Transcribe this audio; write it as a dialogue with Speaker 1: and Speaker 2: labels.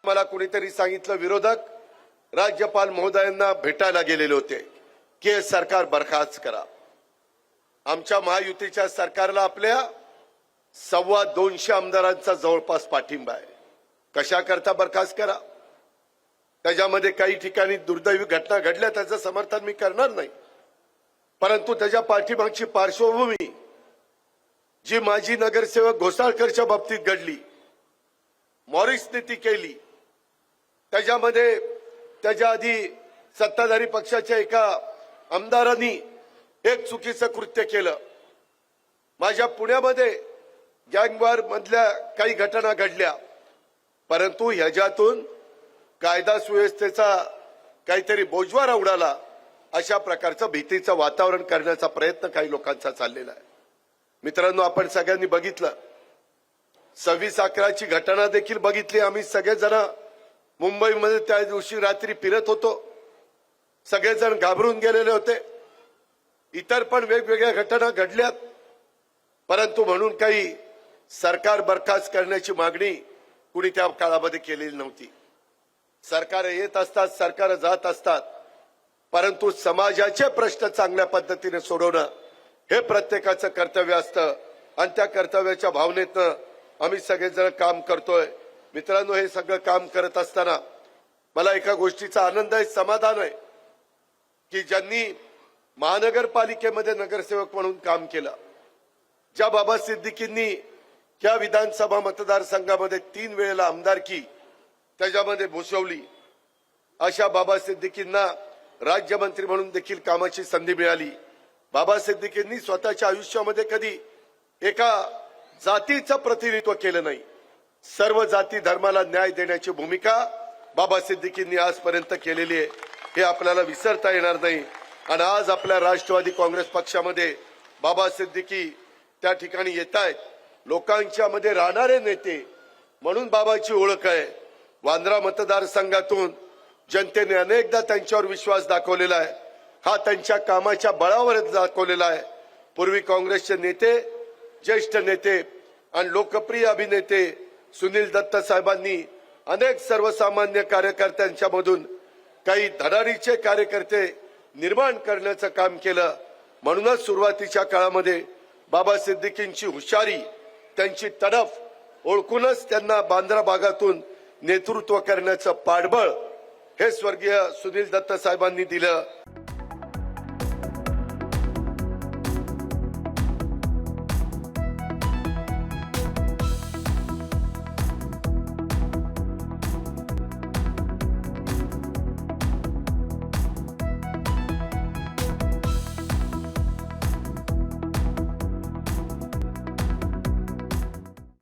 Speaker 1: मला कुणीतरी सांगितलं विरोधक राज्यपाल महोदयांना भेटायला गेलेले होते की हे सरकार बरखास्त करा। आमच्या महायुतीच्या सरकारला आपल्या 225 आमदारांचा जवळपास पाठिंबा आहे। कशा करता बरखास्त करा? त्याच्यामध्ये काही ठिकाणी दुर्दैवी घटना घडल्या, त्याचं समर्थन मी करणार नाही, परंतु त्याच्या पाठीमागची पार्श्वभूमी जी माजी नगरसेवक घोसाळकरच्या बाबतीत घडली, मॉरिसने ती केली, त्याच्यामध्ये त्याच्या आधी सत्ताधारी पक्षाच्या एका आमदारांनी एक चुकीचं कृत्य केलं। माझ्या पुण्यामध्ये गँगवॉर मधल्या काही घटना घडल्या, परंतु ह्याच्यातून कायदा सुव्यवस्थेचा काहीतरी बोजवारा उडाला, अशा प्रकारचं भीतीचं वातावरण करण्याचा प्रयत्न काही लोकांचा चाललेला आहे। मित्रांनो, आपण सगळ्यांनी बघितलं, 26/11ची घटना देखील बघितली। आम्ही सगळेजण मुंबईमध्ये त्या दिवशी रात्री फिरत होतो, सगळेजण घाबरून गेलेले होते। इतर पण वेगवेगळ्या घटना घडल्यात, परंतु म्हणून काही सरकार बरखास्त करण्याची मागणी कुणी त्या काळामध्ये केलेली नव्हती। सरकार येत असतात, सरकार जात असतात, परंतु समाजाचे प्रश्न चांगल्या पद्धतीने सोडवणं हे प्रत्येकाचं कर्तव्य असतं आणि त्या कर्तव्याच्या भावनेतनं आम्ही सगळेजण काम करतोय। मित्रांनो, हे सगळं काम करत असताना मला एका गोष्टीचा आनंद आहे, समाधान आहे की ज्यांनी महानगरपालिकेमध्ये नगरसेवक म्हणून काम केलं, ज्या बाबा सिद्दीकींनी या विधानसभा मतदारसंघामध्ये 3 वेळेला आमदारकी त्याच्यामध्ये भूषवली, अशा बाबा सिद्दीकींना राज्यमंत्री म्हणून देखील कामाची संधी मिळाली। बाबा सिद्दीकींनी स्वतःच्या आयुष्यामध्ये कधी एका जातीचं प्रतिनिधित्व केलं नाही, सर्व जाती धर्माला न्याय देण्याची भूमिका बाबा सिद्दीकींनी आजपर्यंत केलेली आहे, हे आपल्याला विसरता येणार नाही। आणि आज आपल्या राष्ट्रवादी काँग्रेस पक्षामध्ये बाबा सिद्दीकी त्या ठिकाणी येत आहेत, लोकांच्या मध्ये राहणारे नेते म्हणून बाबाची ओळख आहे। वांद्रा मतदारसंघातून जनतेने अनेकदा त्यांच्यावर विश्वास दाखवलेला आहे, हा त्यांच्या कामाच्या बळावरच दाखवलेला आहे। पूर्वी काँग्रेसचे नेते, ज्येष्ठ नेते आणि लोकप्रिय अभिनेते सुनील दत्त साहेबांनी अनेक सर्वसामान्य कार्यकर्त्यांच्या मधून काही धडाडीचे कार्यकर्ते निर्माण करण्याचं काम केलं। म्हणूनच सुरुवातीच्या काळामध्ये बाबा सिद्दीकींची हुशारी, त्यांची तडफ ओळखूनच त्यांना बांद्रा भागातून नेतृत्व करण्याचं पाठबळ हे स्वर्गीय सुनील दत्त साहेबांनी दिलं।